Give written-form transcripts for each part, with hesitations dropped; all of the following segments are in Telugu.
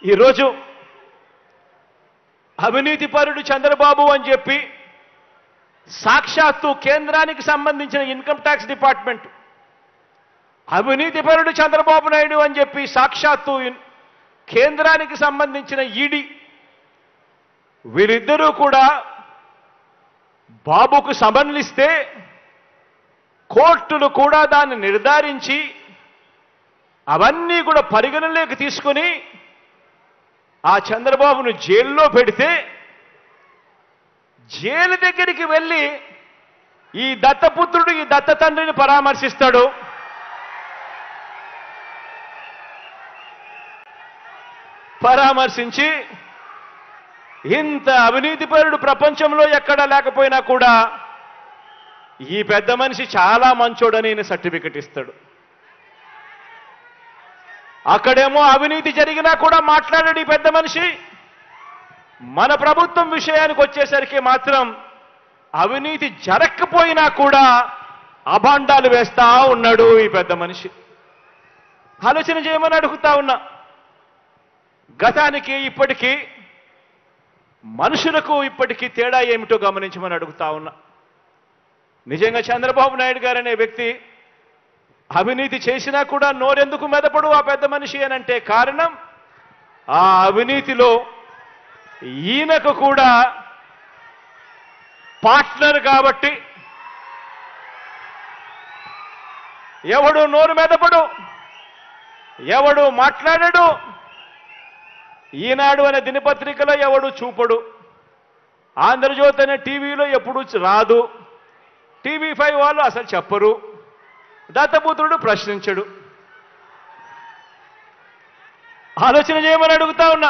ఈరోజు అవినీతిపరుడు చంద్రబాబు అని చెప్పి సాక్షాత్తు కేంద్రానికి సంబంధించిన ఇన్కమ్ ట్యాక్స్ డిపార్ట్మెంట్ అవినీతిపరుడు చంద్రబాబు నాయుడు అని చెప్పి సాక్షాత్తు కేంద్రానికి సంబంధించిన ఈడీ వీరిద్దరూ కూడా బాబుకు సమన్లిస్తే కోర్టులు కూడా దాన్ని నిర్ధారించి అవన్నీ కూడా పరిగణలోకి తీసుకొని ఆ చంద్రబాబును జైల్లో పెడితే జైలు దగ్గరికి వెళ్ళి ఈ దత్తపుత్రుడు ఈ దత్త తండ్రిని పరామర్శిస్తాడు. పరామర్శించి ఇంత అవినీతిపరుడు ప్రపంచంలో ఎక్కడా లేకపోయినా కూడా ఈ పెద్ద మనిషి చాలా మంచోడని ఈయన సర్టిఫికెట్ ఇస్తాడు. అక్కడేమో అవినీతి జరిగినా కూడా మాట్లాడాడు ఈ పెద్ద మనిషి. మన ప్రభుత్వం విషయానికి వచ్చేసరికి మాత్రం అవినీతి జరగకపోయినా కూడా అభాండాలు వేస్తా ఉన్నాడు ఈ పెద్ద మనిషి. ఆలోచన చేయమని అడుగుతా ఉన్నా. గతానికి ఇప్పటికీ మనుషులకు ఇప్పటికీ తేడా ఏమిటో గమనించమని అడుగుతా ఉన్నా. నిజంగా చంద్రబాబు నాయుడు గారు అనే వ్యక్తి అవినీతి చేసినా కూడా నోరెందుకు మెదపడు ఆ పెద్ద మనిషి అనంటే కారణం ఆ అవినీతిలో ఈయనకు కూడా పార్ట్నర్ కాబట్టి. ఎవడు నోరు మెదపడు, ఎవడు మాట్లాడడు, ఈనాడు అనే దినపత్రికలో ఎవడు చూపడు, ఆంధ్రజ్యోతి అనే టీవీలో ఎప్పుడు రాదు, TV5 వాళ్ళు అసలు చెప్పరు, దత్తపుత్రుడు ప్రశ్నించడు. ఆలోచన చేయమని అడుగుతా ఉన్నా.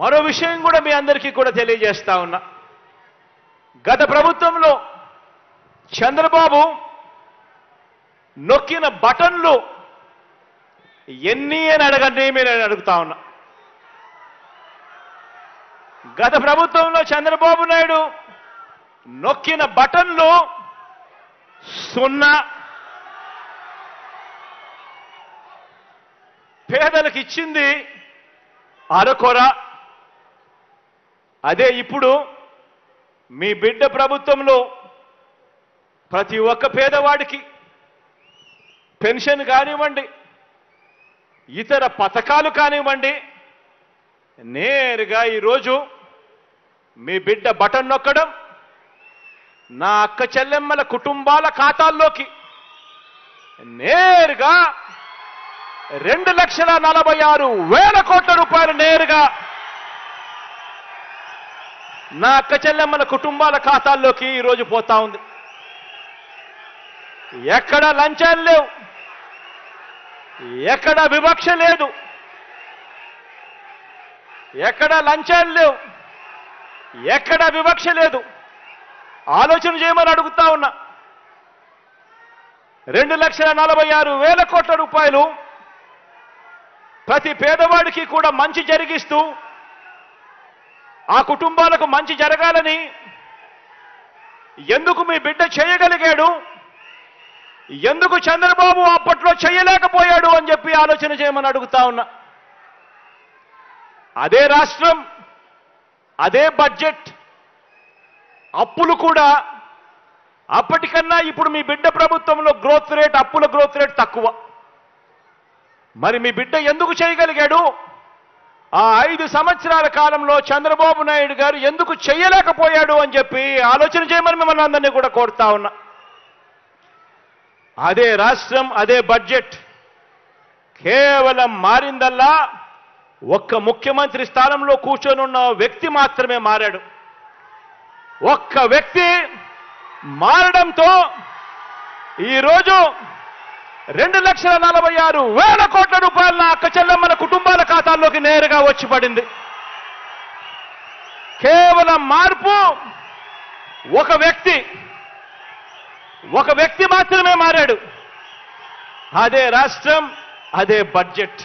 మరో విషయం కూడా మీ అందరికీ కూడా తెలియజేస్తా ఉన్నా. గత ప్రభుత్వంలో చంద్రబాబు నొక్కిన బటన్లు ఎన్ని అని అడగండి మీరు అడుగుతా ఉన్నా. గత ప్రభుత్వంలో చంద్రబాబు నాయుడు నొక్కిన బటన్లు 0. పేదలకు ఇచ్చింది అరకొర. అదే ఇప్పుడు మీ బిడ్డ ప్రభుత్వంలో ప్రతి ఒక్క పేదవాడికి పెన్షన్ కానివ్వండి, ఇతర పథకాలు కానివ్వండి, నేరుగా ఈరోజు మీ బిడ్డ బటన్ నొక్కడం నా అక్క చెల్లెమ్మల కుటుంబాల ఖాతాల్లోకి నేరుగా 2,46,000 కోట్ల రూపాయలు నేరుగా నా అక్క చెల్లెమ్మల కుటుంబాల ఖాతాల్లోకి ఈరోజు పోతా ఉంది. ఎక్కడ లంచాలు లేవు, ఎక్కడ వివక్ష లేదు, ఎక్కడ లంచాలు లేవు, ఎక్కడ వివక్ష లేదు. ఆలోచన చేయమని అడుగుతా ఉన్నా. 2,46,000 కోట్ల రూపాయలు ప్రతి పేదవాడికి కూడా మంచి జరిగిస్తూ ఆ కుటుంబాలకు మంచి జరగాలని ఎందుకు మీ బిడ్డ చేయగలిగాడు, ఎందుకు చంద్రబాబు అప్పట్లో చేయలేకపోయాడు అని చెప్పి ఆలోచన చేయమని అడుగుతా ఉన్నా. అదే రాష్ట్రం, అదే బడ్జెట్, అప్పులు కూడా అప్పటికన్నా ఇప్పుడు మీ బిడ్డ ప్రభుత్వంలో గ్రోత్ రేట్, అప్పుల గ్రోత్ రేట్ తక్కువ. మరి మీ బిడ్డ ఎందుకు చేయగలిగాడు? ఆ 5 సంవత్సరాల కాలంలో చంద్రబాబు నాయుడు గారు ఎందుకు చేయలేకపోయాడు అని చెప్పి ఆలోచన చేయమని మిమ్మల్ని అందరినీ కూడా కోరుతా ఉన్నా. అదే రాష్ట్రం, అదే బడ్జెట్ కేవలం మారిందల్లా ఒక్క ముఖ్యమంత్రి స్థానంలో కూర్చొని ఉన్న వ్యక్తి మాత్రమే మారాడు. ఒక్క వ్యక్తి మారడంతో ఈరోజు 2,46,000 కోట్ల రూపాయల అక్క చెల్లెమ్మల కుటుంబాల ఖాతాల్లోకి నేరుగా వచ్చి పడింది. కేవలం మార్పు ఒక వ్యక్తి మాత్రమే మారాడు. అదే రాష్ట్రం, అదే బడ్జెట్.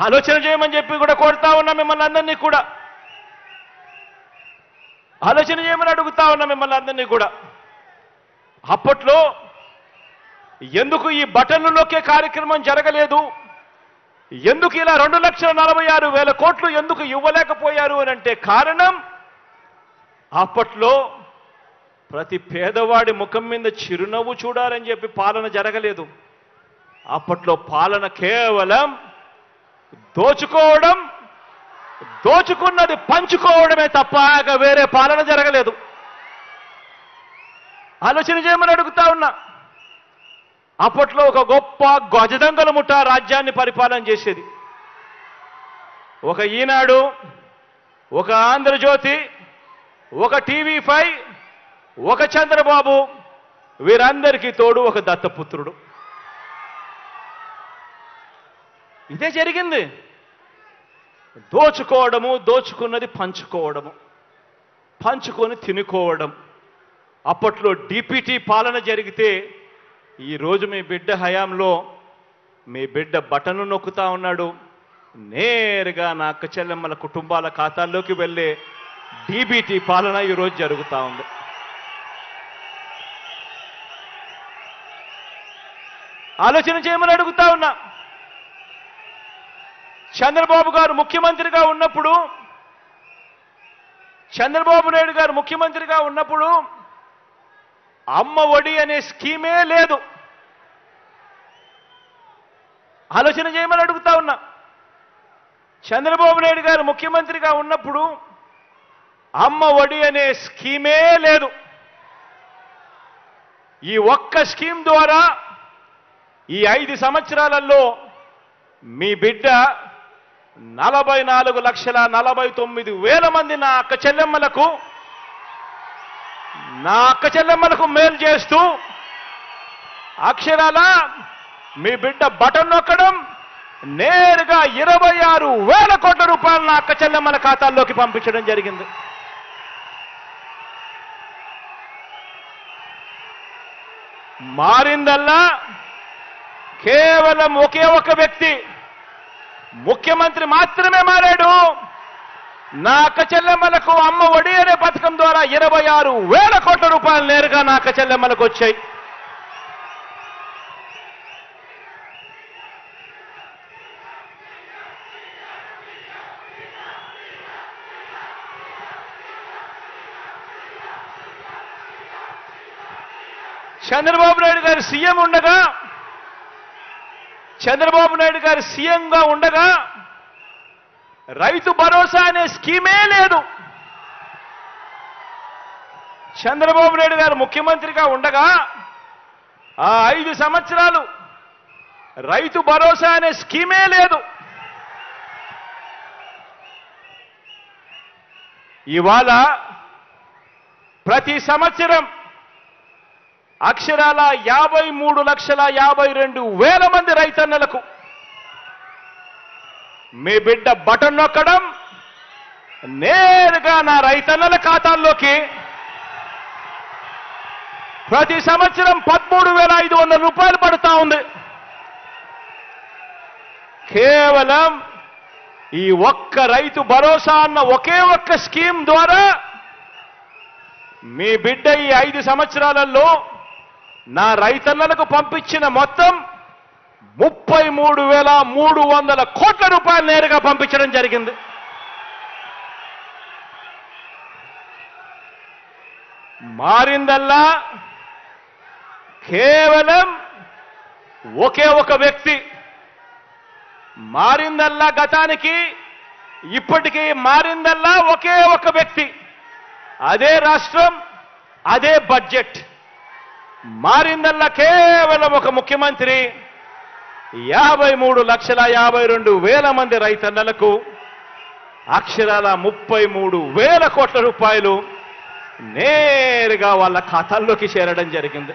ఆలోచన చేయమని చెప్పి కూడా కోరుతా ఉన్నా మిమ్మల్ని అందరినీ కూడా. ఆలోచన చేయమని అడుగుతా ఉన్నా మిమ్మల్ని అందరినీ కూడా. అప్పట్లో ఎందుకు ఈ బటన్లు నొక్కే కార్యక్రమం జరగలేదు, ఎందుకు ఇలా 2,46,000 కోట్లు ఎందుకు ఇవ్వలేకపోయారు అని అంటే కారణం, అప్పట్లో ప్రతి పేదవాడి ముఖం మీద చిరునవ్వు చూడాలని చెప్పి పాలన జరగలేదు. అప్పట్లో పాలన కేవలం దోచుకోవడం, దోచుకున్నది పంచుకోవడమే తప్ప వేరే పాలన జరగలేదు. ఆలోచన చేయమని అడుగుతా ఉన్నా. అప్పట్లో ఒక గొప్ప గజదంగల ముఠ రాజ్యాన్ని పరిపాలన చేసేది. ఒక ఈనాడు, ఒక ఆంధ్రజ్యోతి, ఒక టీవీ5, ఒక చంద్రబాబు, వీరందరికీ తోడు ఒక దత్తపుత్రుడు. ఇదే జరిగింది. దోచుకోవడము, దోచుకున్నది పంచుకోవడము, పంచుకొని తినుకోవడం. అప్పట్లో డిపిటి పాలన జరిగితే ఈరోజు మీ బిడ్డ హయాంలో మీ బిడ్డ బటన్ నొక్కుతా ఉన్నాడు. నేరుగా నా అక్క చెల్లెమ్మల కుటుంబాల ఖాతాల్లోకి వెళ్ళే డిబిటి పాలన ఈరోజు జరుగుతూ ఉంది. ఆలోచన చేయమని అడుగుతా ఉన్నా. చంద్రబాబు గారు ముఖ్యమంత్రిగా ఉన్నప్పుడు, చంద్రబాబు నాయుడు గారు ముఖ్యమంత్రిగా ఉన్నప్పుడు అమ్మ ఒడి అనే స్కీమే లేదు. ఆలోచన చేయమని అడుగుతా ఉన్నా. చంద్రబాబు నాయుడు గారు ముఖ్యమంత్రిగా ఉన్నప్పుడు అమ్మ ఒడి అనే స్కీమే లేదు. ఈ ఒక్క స్కీమ్ ద్వారా ఈ 5 సంవత్సరాలలో మీ బిడ్డ 44,49,000 మంది నా అక్క చెల్లెమ్మలకు మేలు చేస్తూ అక్షరాల మీ బిడ్డ బటన్ నొక్కడం, నేరుగా 26,000 కోట్ల రూపాయలు నా అక్క చెల్లెమ్మల ఖాతాల్లోకి పంపించడం జరిగింది. మారిందల్లా కేవలం ఒకే ఒక వ్యక్తి, ముఖ్యమంత్రి మాత్రమే మారాడు. నా అక్క చెల్లెమ్మలకు అమ్మ ఒడి అనే పథకం ద్వారా 26,000 కోట్ల రూపాయలు నేరుగా నా అక్క చెల్లెమ్మలకు వచ్చాయి. చంద్రబాబు నాయుడు గారు సీఎంగా ఉండగా రైతు భరోసా అనే స్కీమే లేదు. చంద్రబాబు నాయుడు గారు ముఖ్యమంత్రిగా ఉండగా ఆ 5 సంవత్సరాలు రైతు భరోసా అనే స్కీమే లేదు. ఇవాళ ప్రతి సంవత్సరం అక్షరాల 53,52,000 మంది రైతన్నలకు మీ బిడ్డ బటన్ నొక్కడం, నేరుగా నా రైతన్నల ఖాతాల్లోకి ప్రతి సంవత్సరం 13,500 రూపాయలు పడుతూ ఉంది. కేవలం ఈ ఒక్క రైతు భరోసా అన్న ఒకే ఒక్క స్కీమ్ ద్వారా మీ బిడ్డ ఈ 5 సంవత్సరాలలో నా రైతన్నలకు పంపించిన మొత్తం 33,300 కోట్ల రూపాయలు నేరుగా పంపించడం జరిగింది. మారిందల్లా కేవలం ఒకే ఒక వ్యక్తి. మారిందల్లా గతానికి ఇప్పటికీ మారిందల్లా ఒకే ఒక వ్యక్తి, అదే రాష్ట్రం, అదే బడ్జెట్. మారిందల్లా కేవలం ఒక ముఖ్యమంత్రి 53,52,000 మంది రైతన్నలకు అక్షరాల 33,000 కోట్ల రూపాయలు నేరుగా వాళ్ళ ఖాతాల్లోకి చేరడం జరిగింది.